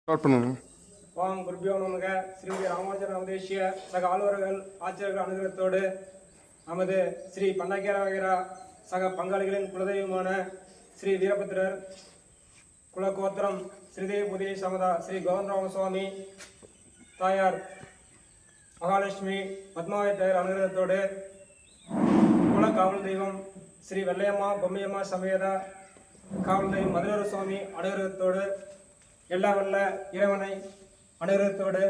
ஓம் குருபியோ நமக. ஸ்ரீமதி ராமானுஜர் அவதேசிய சக ஆழ்வர்கள் ஆச்சாரியர்கள் அனுகிரகத்தோடு நமது ஸ்ரீ பண்டாக்கியராகிற சக பங்காளிகளின் குலதெய்வமான ஸ்ரீ வீரபத்திரர் குலகோத்திரம் ஸ்ரீதேவி புதிய சமதா ஸ்ரீ கோவிந்தராம சுவாமி தாயார் மகாலட்சுமி பத்மாவதி தாயார் அனுகிரகத்தோடு குல காவல் தெய்வம் ஸ்ரீ வெள்ளையம்மா பொம்மையம்மா சமேத காவல் தெய்வம் மதுரர சுவாமி அனுகிரகத்தோடு எல்லா வல்ல இறைவனை அனுகிரகத்தோடு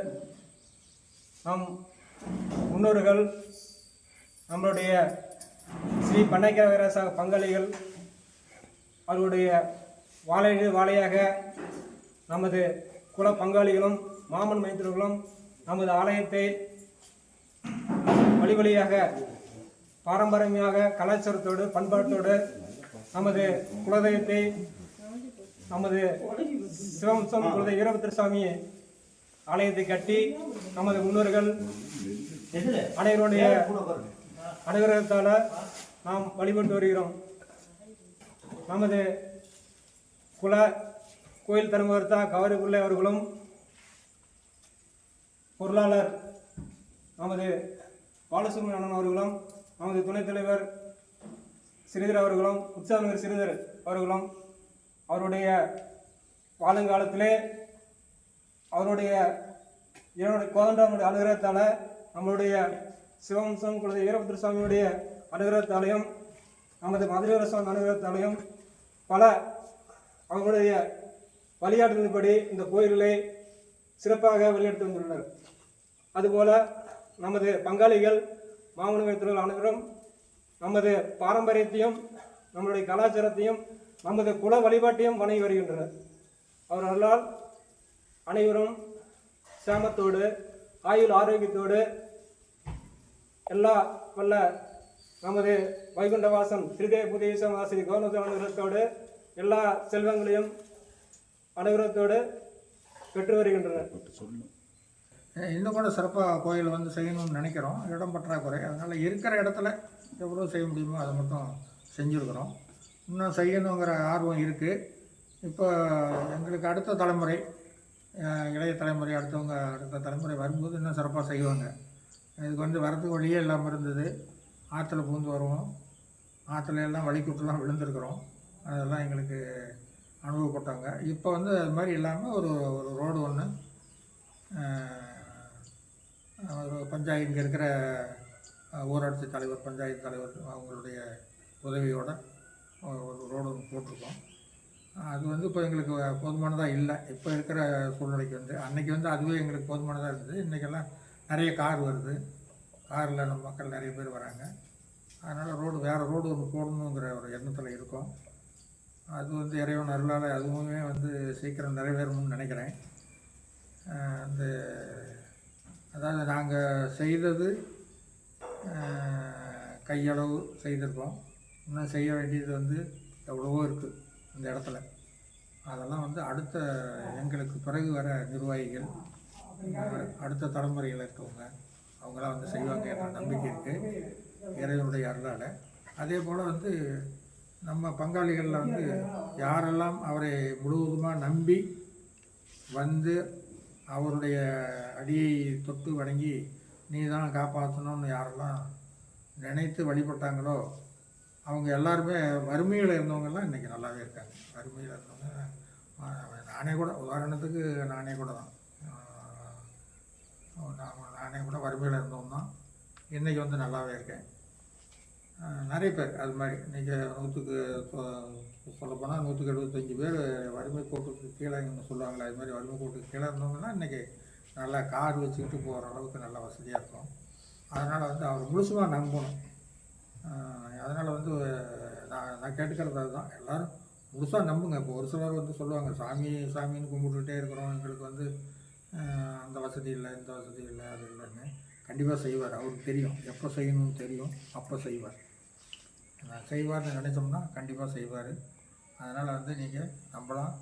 நம் முன்னோர்கள் நம்மளுடைய ஸ்ரீ பண்ணைக்கிற சக பங்காளிகள் அவருடைய வாழையாக நமது குல பங்காளிகளும் மாமன் மைத்திரர்களும் நமது ஆலயத்தை வழியாக பாரம்பரியமாக கலாச்சாரத்தோடு பண்பாட்டோடு நமது குலதெய்வத்தை நமது சிவம்சம் குலதெய்வ வீரபத்திர சுவாமி ஆலயத்தை கட்டி நமது முன்னோர்கள் அனைவருடைய அனுகிரகத்தால் நாம் வழிபட்டு வருகிறோம். நமது குல கோயில் தருமகர்த்தா கவரி பிள்ளை அவர்களும் பொருளாளர் நமது பாலசுப்ரமணிய அண்ணன் அவர்களும் நமது துணைத் தலைவர் ஸ்ரீதர் அவர்களும் உற்சாகநகர் ஸ்ரீதர் அவர்களும் அவருடைய வாழுங்காலத்திலே அவருடைய கோதண்டனுடைய அனுகிரகத்தால் நம்மளுடைய சிவம்சம் குலதெய்வ வீரபத்திர சுவாமியுடைய அனுகிரகத்தாலையும் நமது மதுரை சுவாமி அனுகிரகத்தாலையும் பல அவர்களுடைய வழிகாட்டுதல்படி இந்த கோயில்களை சிறப்பாக வழிநடத்தி வந்துள்ளனர். அதுபோல நமது பங்காளிகள் மாமன மைத்திரர்கள் அனைவரும் நமது பாரம்பரியத்தையும் நம்மளுடைய கலாச்சாரத்தையும் நமது குல வழிபாட்டையும் வணங்கி வருகின்றனர். அவர்களால் அனைவரும் சேமத்தோடு ஆயுள் ஆரோக்கியத்தோடு எல்லா வல்ல நமது வைகுண்டவாசம் ஸ்ரீதேவி புதிய ஸ்ரீ கௌரவ அனுகிரகத்தோடு எல்லா செல்வங்களையும் அனுகிரகத்தோடு பெற்று வருகின்றனர். இன்னும் கூட சிறப்பாக கோயில் வந்து செய்யணும்னு நினைக்கிறோம். இடம் பற்றாக்குறை, அதனால் இருக்கிற இடத்துல எவ்வளோ செய்ய முடியுமோ அதை மட்டும் செஞ்சுருக்கிறோம். இன்னும் செய்யணுங்கிற ஆர்வம் இருக்குது. இப்போ எங்களுக்கு அடுத்த தலைமுறை, இளைய தலைமுறை, அடுத்த தலைமுறை வரும்போது இன்னும் சிறப்பாக செய்வாங்க. இதுக்கு வந்து வரத்துக்கு வழியே இல்லாமல் இருந்தது. ஆற்றுல பூந்து வருவோம், ஆற்றுல எல்லாம் வழிக்கூட்டெல்லாம் விழுந்திருக்கிறோம். அதெல்லாம் எங்களுக்கு அனுபவப்பட்டாங்க. இப்போ வந்து அது மாதிரி இல்லாமல் ஒரு ரோடு ஒன்று ஒரு பஞ்சாயத்து, இங்கே இருக்கிற ஊராட்சி தலைவர், பஞ்சாயத்து தலைவர் அவங்களுடைய உதவியோடு ஒரு ரோடு ஒன்று போட்டிருக்கோம். அது வந்து இப்போ எங்களுக்கு போதுமானதாக இல்லை. இப்போ இருக்கிற சூழ்நிலைக்கு வந்து அன்றைக்கி வந்து அதுவே எங்களுக்கு போதுமானதாக இருந்தது. இன்றைக்கெல்லாம் நிறைய கார் வருது, காரில் நம்ம மக்கள் நிறைய பேர் வராங்க. அதனால் வேறு ரோடு ஒன்று போடணுங்கிற ஒரு எண்ணத்தில் இருக்கோம். அது வந்து இறைவன் அருளால் அதுவுமே வந்து சீக்கிரம் நிறைவேறணும்னு நினைக்கிறேன். அதாவது நாங்கள் செய்தது கையளவு செய்திருக்கோம். இன்னும் செய்ய வேண்டியது வந்து எவ்வளவோ இருக்குது இந்த இடத்துல. அதெல்லாம் வந்து அடுத்த எங்களுக்கு பிறகு வர நிர்வாகிகள், அடுத்த தலைமுறையில் இருக்கவங்க அவங்களாம் வந்து செய்வாங்க என்ற நம்பிக்கை இருக்குது இறைவனுடைய அருளால். அதே போல் வந்து நம்ம பங்காளிகளில் வந்து யாரெல்லாம் அவரை முழுவதுமாக நம்பி வந்து அவருடைய அடியை தொட்டு வணங்கி நீ தான் காப்பாற்றணும்னு யாரெல்லாம் நினைத்து வழிபட்டாங்களோ அவங்க எல்லாருமே வறுமையில் இருந்தவங்கெல்லாம் இன்றைக்கி நல்லாவே இருக்காங்க. வறுமையில் இருந்தவங்க நானே கூட, உதாரணத்துக்கு நானே கூட தான் வறுமையில் இருந்தவங்க தான் இன்றைக்கி வந்து நல்லாவே இருக்கேன். நிறைய பேர் அது மாதிரி இன்றைக்கி 100க்கு சொல்லப்போனால் 175 பேர் வறுமை கோட்டுக்கு கீழே சொல்லுவாங்களே, அது மாதிரி வறுமை கோட்டுக்கு கீழே இருந்தவங்கலாம் இன்றைக்கி நல்லா கார் வச்சுக்கிட்டு போகிற அளவுக்கு நல்லா வசதியாக இருக்கும். அதனால் வந்து அவர் முழுசுமாக நம்பணும். அதனால் வந்து நான் கேட்டுக்கிறது அதுதான், எல்லோரும் முழுசாக நம்புங்க. இப்போ ஒரு சிலர் வந்து சொல்லுவாங்க சாமின்னு கும்பிட்டுக்கிட்டே இருக்கிறோம், எங்களுக்கு வந்து அந்த வசதி இல்லை, இந்த வசதி இல்லை, அது இல்லைன்னு. கண்டிப்பாக செய்வார். அவருக்கு தெரியும் எப்போ செய்யணும்னு தெரியும், அப்போ செய்வார். செய்வார்னு நினைச்சோம்னா கண்டிப்பாக செய்வார். அதனால் வந்து நீங்கள் நம்பலாம்.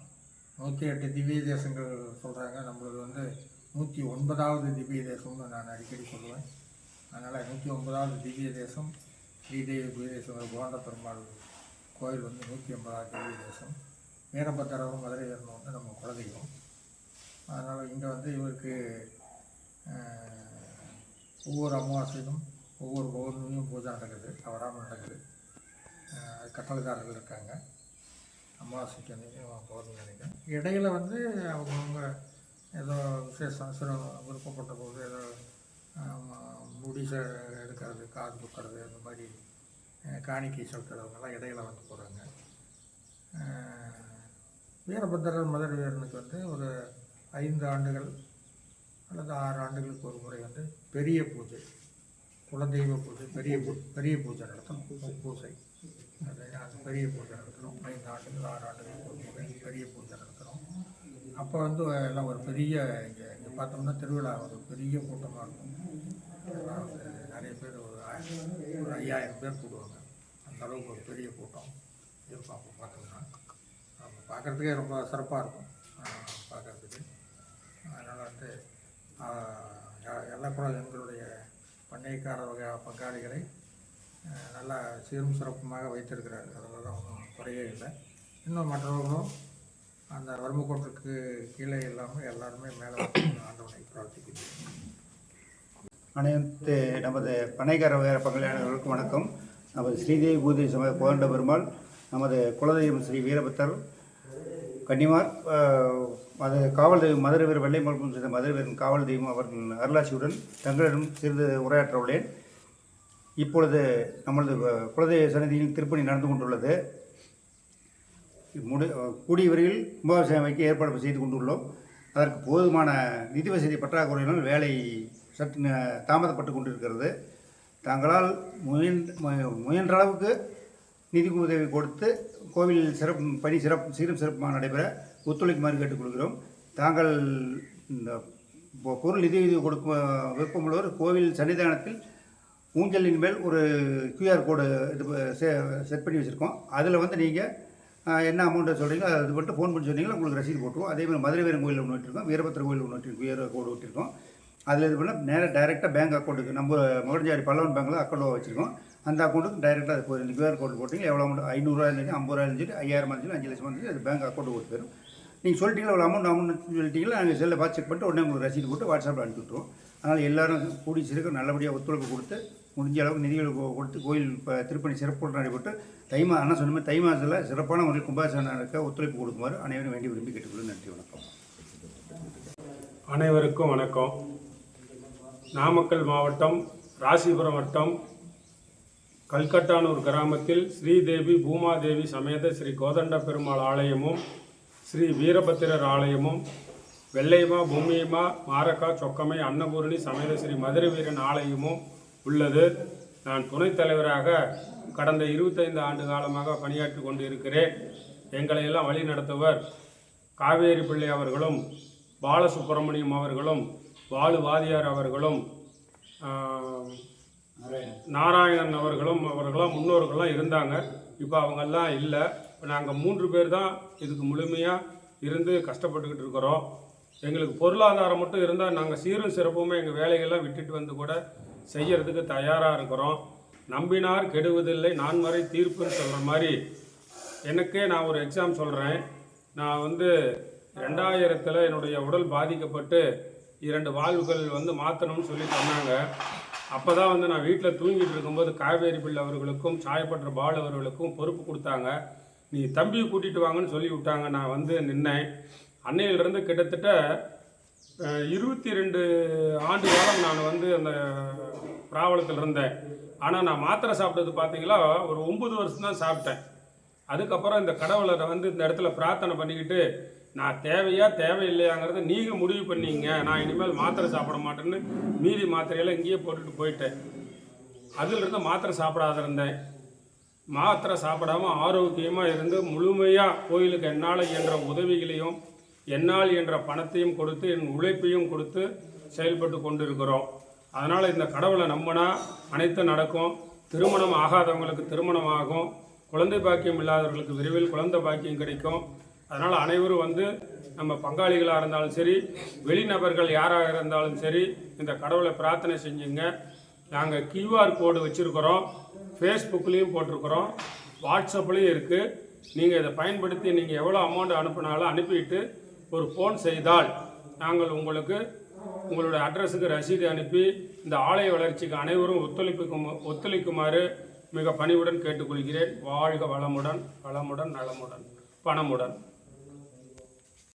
108 திவ்ய தேசங்கள் சொல்கிறாங்க, நம்மளது வந்து 109வது திவ்ய தேசம்னு நான் அடிக்கடி சொல்லுவேன். அதனால் 109வது திவ்ய தேசம் ஸ்ரீதேவி புதிய கோண்ட பெருமாள் கோயில் வந்து 180வது திவ்ய தேசம். வீரபத்திரரும் மதுரை வீரனும் வந்து நம்ம குலதெய்வம். அதனால் இங்கே வந்து இவருக்கு ஒவ்வொரு அமாவாசையும் ஒவ்வொரு பௌர்ணமியும் பூஜை நடக்குது, தவறாமல் நடக்குது. கட்டளைதாரர்கள் இருக்காங்க. அமாவாசைக்கு அன்றைக்கும் பௌர்ணமி நினைக்கிறேன். இடையில வந்து அவங்கவுங்க ஏதோ விசேஷம் சில விருப்பப்பட்ட போது ஏதோ முடி எடுக்கிறது, காது குத்துறது, அந்த மாதிரி காணிக்கை செலுத்துறவங்கெல்லாம் இடையில வந்து போகிறாங்க. வீரபத்திரர் மதுரை வீரனுக்கு வந்து ஒரு 5 ஆண்டுகள் அல்லது 6 ஆண்டுகளுக்கு ஒரு முறை வந்து பெரிய பூஜை, குலதெய்வ பூஜை, பெரிய பூஜை நடத்தணும். பூஜை அது பெரிய பூஜை நடத்தணும். 5 ஆண்டுகள் 6 ஆண்டுகளுக்கு ஒரு முறை பெரிய பூஜை நடத்தணும். அப்போ வந்து எல்லாம் ஒரு பெரிய இங்கே பார்த்தோம்னா திருவிழா ஒரு பெரிய கூட்டமாக இருக்கும். எல்லாம் வந்து நிறைய பேர் ஒரு 5000 பேர் கூடுவாங்க. அந்த அளவுக்கு ஒரு பெரிய கூட்டம் இருக்கும். அப்போ பார்த்தோம்னா பார்க்குறதுக்கே ரொம்ப சிறப்பாக இருக்கும் பார்க்குறதுக்கு. அதனால் வந்து எல்லாம் கூட எங்களுடைய பண்ணைக்கார வகை பங்காளிகளை நல்லா சீரும் சிறப்புமாக வைத்திருக்கிறார். அதில் தான் ஒன்றும் குறையே இல்லை. இன்னும் மற்றவர்களும் அந்த வறுமைக்கோட்டுக்கு கீழே இல்லாமல் எல்லாருமே மேலே ஆண்டவனை பிரார்த்திக்கிறேன். அனைத்து நமது பண்ணைக்கார வகை பங்காளியாளர்களுக்கும் வணக்கம். நமது ஸ்ரீதேவி பூதேவி சமய கோதண்ட பெருமாள், நமது குலதெய்வம் ஸ்ரீ வீரபத்தர் கன்னிமார், அது காவல் தெய்வம் மதுரை வீரர் வெள்ளை மல்பம் செய்த மதுரை வீரன் காவல் தெய்வம் அவர்கள் அருளாட்சியுடன் தங்களிடம் சிறிது உரையாற்ற உள்ளேன். இப்பொழுது நம்மளது குலதெய்வ சன்னதியில் திருப்பணி நடந்து கொண்டுள்ளது. கூடிய விரைவில் கும்பாபிஷேகம் வைக்க ஏற்பாடு செய்து கொண்டுள்ளோம். அதற்கு போதுமான நிதி வசதி பற்றாக்குறையினால் வேலை சற்று தாமதப்பட்டு கொண்டிருக்கிறது. தங்களால் முயன்ற அளவுக்கு நிதி உதவி கொடுத்து கோவில் பணி சீரும் சிறப்புமாக நடைபெற ஒத்துழைக்குமாறு கேட்டுக்கொள்கிறோம். தாங்கள் இந்த பொருள் நிதி கொடுக்க விருப்பமுள்ளவர் கோவில் சன்னிதானத்தில் ஊஞ்சலின் மேல் ஒரு QR கோடு இது செட் பண்ணி வச்சுருக்கோம். அதில் வந்து நீங்கள் என்ன அமௌண்ட்டை சொல்கிறீங்களோ அது மட்டும் ஃபோன் பண்ணி சொன்னீங்கன்னா உங்களுக்கு ரசீது போட்டுருவோம். அதேமாதிரி மதுரை வீரன் கோயில் ஒன்று விட்டுருக்கோம், வீரபத்திர கோயில் ஒன்று விட்டு QR கோடு விட்டுருக்கோம். அதில் இது பண்ணால் நேராக டைரெக்டாக பேங்க் அக்கௌண்ட்டுக்கு நம்ம மகன்ஜாரி பல்லவன் பேங்கில் அக்கௌண்ட்டாக வச்சுருக்கோம். அந்த அக்கௌண்ட்டுக்கு டைரெக்டாக அது போய் QR கோடு போட்டிங்க எவ்வளோ அமௌண்ட் 500 இருந்துச்சு, 50 இருந்துச்சு, 5000 இருந்துச்சு, 5 லட்சம் இருந்துச்சு, அது பேங்க் அக்கௌண்ட்டு கொடுத்து போயிடும். நீங்கள் சொல்லிட்டீங்களா எவ்வளோ அமௌண்ட் சொல்லிட்டீங்களா, நாங்கள் செல்லில் பார்த்து செக் பண்ணிட்டு உடனே உங்களுக்கு ரசீது போட்டு வாட்ஸ்அப்பில் அனுப்பி விட்டுருவோம். அதனால் எல்லோரும் கூடி சிறுக்க நல்லபடியாக ஒத்துழைப்பு கொடுத்து முடிஞ்ச அளவுக்கு நிதிகள் கொடுத்து கோயில் இப்போ திருப்பணி சிறப்புடன் நடைபெற்று அண்ணா சொன்ன மாதிரி தை மாதத்தில் சிறப்பான முறையில் கும்பாபிஷேகம் நடக்க ஒத்துழைப்பு கொடுக்குமாறு அனைவரும் வேண்டி விரும்பி கேட்டுக்கொள்ள. நன்றி, வணக்கம். அனைவருக்கும் வணக்கம். நாமக்கல் மாவட்டம் ராசிபுரம் வட்டம் கல்கட்டானூர் கிராமத்தில் ஸ்ரீதேவி பூமாதேவி சமேத ஸ்ரீ கோதண்ட பெருமாள் ஆலயமும் ஸ்ரீ வீரபத்திரர் ஆலயமும் வெள்ளையமா பூமியமா மாரக்கா சொக்கமை அன்னபூரணி சமேத ஸ்ரீ மதுரை வீரன் ஆலயமும் உள்ளது. நான் துணைத் தலைவராக கடந்த 25 ஆண்டு காலமாக பணியாற்றி கொண்டு இருக்கிறேன். எங்களை எல்லாம் வழி நடத்துவர் காவேரி பிள்ளை அவர்களும் பாலசுப்பிரமணியம் அவர்களும் வாலுவாதியார் அவர்களும் நாராயணன் அவர்களும் முன்னோர்கள்லாம் இருந்தாங்க. இப்போ அவங்கெல்லாம் இல்லை. இப்போ நாங்கள் 3 பேர் தான் இதுக்கு முழுமையாக இருந்து கஷ்டப்பட்டுக்கிட்டு இருக்கிறோம். எங்களுக்கு பொருளாதாரம் மட்டும் இருந்தால் நாங்கள் சீரும் சிறப்புமே எங்கள் வேலைகள்லாம் விட்டுட்டு வந்து கூட செய்யறதுக்கு தயாராக இருக்கிறோம். நம்பினார் கெடுவதில்லை நான்மறை தீர்ப்புன்னு சொல்கிற மாதிரி எனக்கே நான் ஒரு எக்ஸாம் சொல்கிறேன். நான் வந்து 2000 என்னுடைய உடல் பாதிக்கப்பட்டு 2 வால்வுகள் வந்து மாற்றணும்னு சொல்லி சொன்னாங்க. அப்போ தான் வந்து நான் வீட்டில் தூங்கிட்டு இருக்கும்போது காவேரி பிள்ளை அவர்களுக்கும் சாயப்பட்ட பால் அவர்களுக்கும் பொறுப்பு கொடுத்தாங்க. நீ தம்பியை கூட்டிகிட்டு வாங்கன்னு சொல்லி விட்டாங்க. நான் வந்து நின்னேன். அன்னையிலிருந்து கிட்டத்தட்ட 22 ஆண்டு காலம் நான் வந்து அந்த பிராவலத்தில் இருந்தேன். ஆனால் நான் மாத்திரை சாப்பிட்டது பார்த்தீங்களா ஒரு 9 வருஷம் தான் சாப்பிட்டேன். அதுக்கப்புறம் இந்த கடவுளை வந்து இந்த இடத்துல பிரார்த்தனை பண்ணிக்கிட்டு நான் தேவையில்லையாங்கிறத நீங்கள் முடிவு பண்ணீங்க. நான் இனிமேல் மாத்திரை சாப்பிட மாட்டேன்னு மீதி மாத்திரையெல்லாம் இங்கேயே போட்டுட்டு போயிட்டேன். அதிலிருந்து மாத்திரை சாப்பிடாத இருந்தேன். மாத்திரை சாப்பிடாமல் ஆரோக்கியமாக இருந்து முழுமையாக கோயிலுக்கு என்னால் இயன்ற உதவிகளையும் என்னால் என்ற பணத்தையும் கொடுத்து என் உழைப்பையும் கொடுத்து செயல்பட்டு கொண்டு இருக்கிறோம். அதனால் இந்த கடவுளை நம்பினா அனைத்தும் நடக்கும். திருமணம் ஆகாதவங்களுக்கு திருமணம் ஆகும். குழந்தை பாக்கியம் இல்லாதவர்களுக்கு விரைவில் குழந்தை பாக்கியம் கிடைக்கும். அதனால் அனைவரும் வந்து நம்ம பங்காளிகளாக இருந்தாலும் சரி, வெளிநபர்கள் யாராக இருந்தாலும் சரி, இந்த கடவுளை பிரார்த்தனை செஞ்சுங்க. நாங்கள் QR கோடு வச்சுருக்கிறோம், ஃபேஸ்புக்லேயும் போட்டிருக்கிறோம், வாட்ஸ்அப்லேயும் இருக்குது. நீங்கள் இதை பயன்படுத்தி நீங்கள் எவ்வளோ அமௌண்ட் அனுப்பினாலும் அனுப்பிட்டு ஒரு ஃபோன் செய்தால் நாங்கள் உங்களுக்கு உங்களுடைய அட்ரஸுக்கு ரசீது அனுப்பி இந்த ஆலய வளர்ச்சிக்கு அனைவரும் ஒத்துழைக்குமாறு மிக பணிவுடன் கேட்டுக்கொள்கிறேன். வாழ்க வளமுடன், நலமுடன், பணமுடன்.